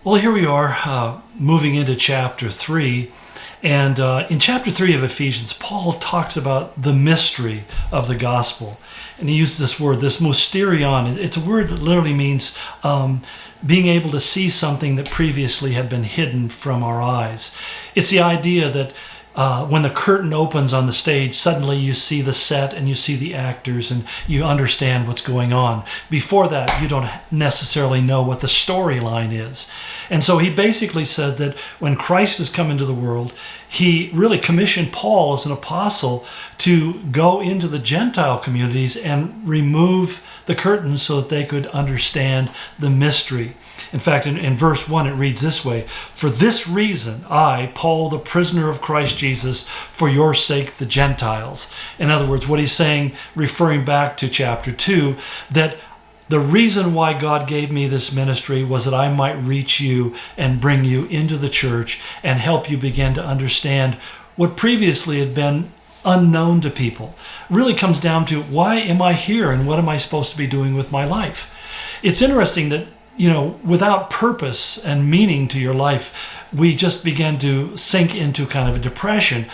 Well, here we are moving into chapter 3. And in chapter 3 of Ephesians, Paul talks about the mystery of the gospel. And he uses this word, this mysterion. It's a word that literally means being able to see something that previously had been hidden from our eyes. It's the idea that when the curtain opens on the stage, suddenly you see the set and you see the actors and you understand what's going on. Before that, you don't necessarily know what the storyline is. And so he basically said that when Christ has come into the world, he really commissioned Paul as an apostle to go into the Gentile communities and remove the curtains so that they could understand the mystery. In fact, in verse 1, it reads this way: "For this reason, I, Paul, the prisoner of Christ Jesus, for your sake, the Gentiles." In other words, what he's saying, referring back to chapter 2, that the reason why God gave me this ministry was that I might reach you and bring you into the church and help you begin to understand what previously had been unknown to people. It really comes down to, why am I here and what am I supposed to be doing with my life? It's interesting that, without purpose and meaning to your life, we just begin to sink into kind of a depression.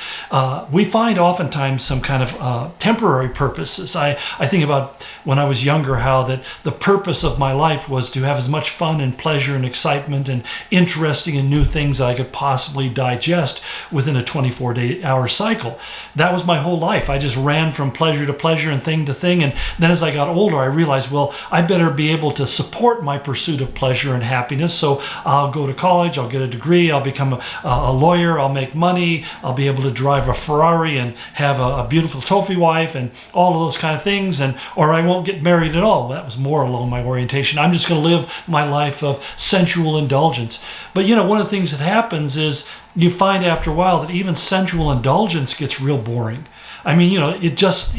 We find oftentimes some kind of temporary purposes. I think about when I was younger, how that the purpose of my life was to have as much fun and pleasure and excitement and interesting and new things that I could possibly digest within a 24-hour cycle. That was my whole life. I just ran from pleasure to pleasure and thing to thing. And then as I got older, I realized, well, I better be able to support my pursuit of pleasure and happiness. So I'll go to college, I'll get a degree, I'll become a lawyer, I'll make money, I'll be able to drive a Ferrari and have a beautiful trophy wife and all of those kind of things, or I won't get married at all. That was more along my orientation. I'm just going to live my life of sensual indulgence. But one of the things that happens is you find after a while that even sensual indulgence gets real boring. I mean, it just,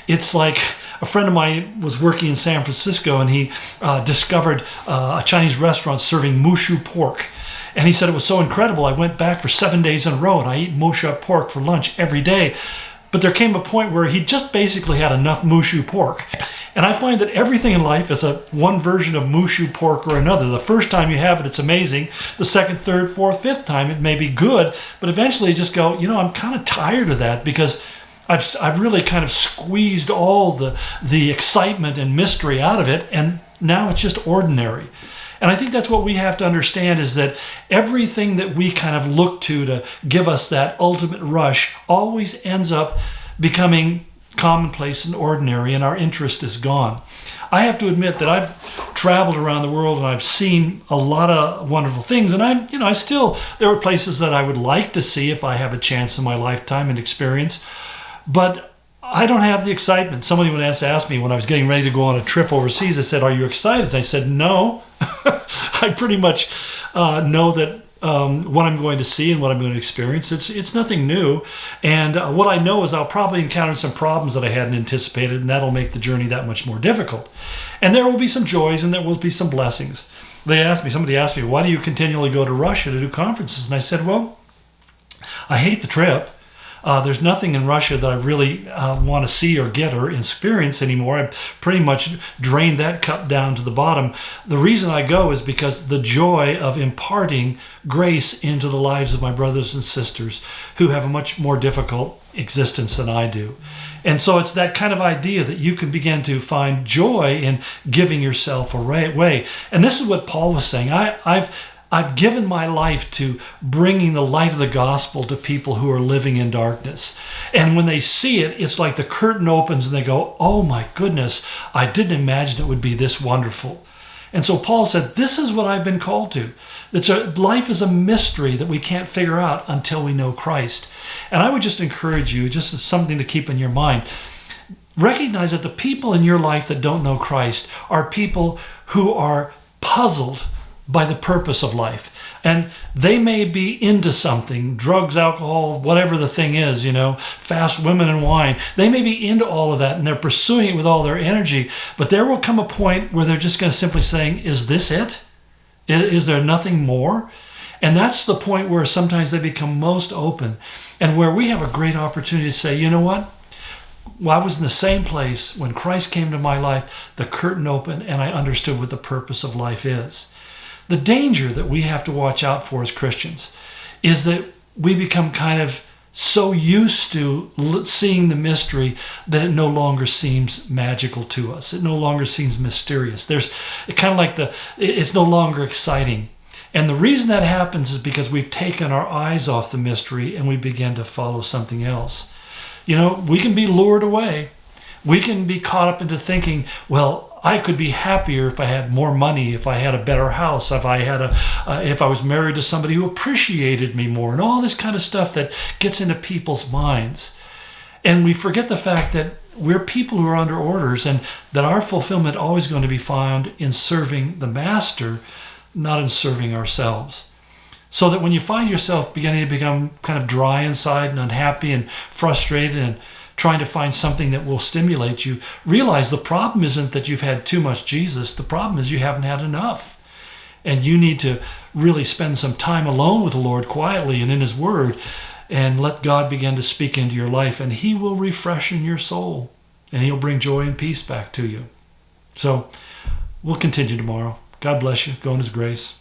it's like a friend of mine was working in San Francisco and he discovered a Chinese restaurant serving mushu pork. And he said it was so incredible. I went back for 7 days in a row and I eat mushu pork for lunch every day. But there came a point where he just basically had enough mushu pork. And I find that everything in life is one version of mushu pork or another. The first time you have it, it's amazing. The second, third, fourth, fifth time, it may be good. But eventually you just go, I'm kind of tired of that because I've really kind of squeezed all the excitement and mystery out of it. And now it's just ordinary. And I think that's what we have to understand, is that everything that we kind of look to give us that ultimate rush always ends up becoming commonplace and ordinary, and our interest is gone. I have to admit that I've traveled around the world and I've seen a lot of wonderful things, and there are places that I would like to see if I have a chance in my lifetime and experience, but I don't have the excitement. Somebody once asked me when I was getting ready to go on a trip overseas, I said, "Are you excited?" I said, "No." I pretty much know that what I'm going to see and what I'm going to experience, it's nothing new. And what I know is I'll probably encounter some problems that I hadn't anticipated, and that'll make the journey that much more difficult. And there will be some joys and there will be some blessings. Somebody asked me, "Why do you continually go to Russia to do conferences?" And I said, well, I hate the trip. There's nothing in Russia that I really want to see or get or experience anymore. I've pretty much drained that cup down to the bottom. The reason I go is because the joy of imparting grace into the lives of my brothers and sisters who have a much more difficult existence than I do. And so it's that kind of idea that you can begin to find joy in giving yourself away. And this is what Paul was saying. I've given my life to bringing the light of the gospel to people who are living in darkness. And when they see it, it's like the curtain opens and they go, "Oh my goodness, I didn't imagine it would be this wonderful." And so Paul said, this is what I've been called to. Life is a mystery that we can't figure out until we know Christ. And I would just encourage you, just as something to keep in your mind, recognize that the people in your life that don't know Christ are people who are puzzled by the purpose of life. And they may be into something, drugs, alcohol, whatever the thing is, fast women and wine. They may be into all of that and they're pursuing it with all their energy. But there will come a point where they're just going to simply saying, is this it? Is there nothing more? And that's the point where sometimes they become most open and where we have a great opportunity to say, you know what? Well, I was in the same place when Christ came to my life, the curtain opened and I understood what the purpose of life is. The danger that we have to watch out for as Christians is that we become kind of so used to seeing the mystery that it no longer seems magical to us. It no longer seems mysterious. It's no longer exciting. And the reason that happens is because we've taken our eyes off the mystery and we begin to follow something else. We can be lured away. We can be caught up into thinking, well, I could be happier if I had more money, if I had a better house, if I was married to somebody who appreciated me more, and all this kind of stuff that gets into people's minds. And we forget the fact that we're people who are under orders, and that our fulfillment always going to be found in serving the master, not in serving ourselves. So that when you find yourself beginning to become kind of dry inside and unhappy and frustrated and trying to find something that will stimulate you, realize the problem isn't that you've had too much Jesus. The problem is you haven't had enough. And you need to really spend some time alone with the Lord quietly and in His Word, and let God begin to speak into your life, and He will refreshen your soul, and He'll bring joy and peace back to you. So we'll continue tomorrow. God bless you. Go in His grace.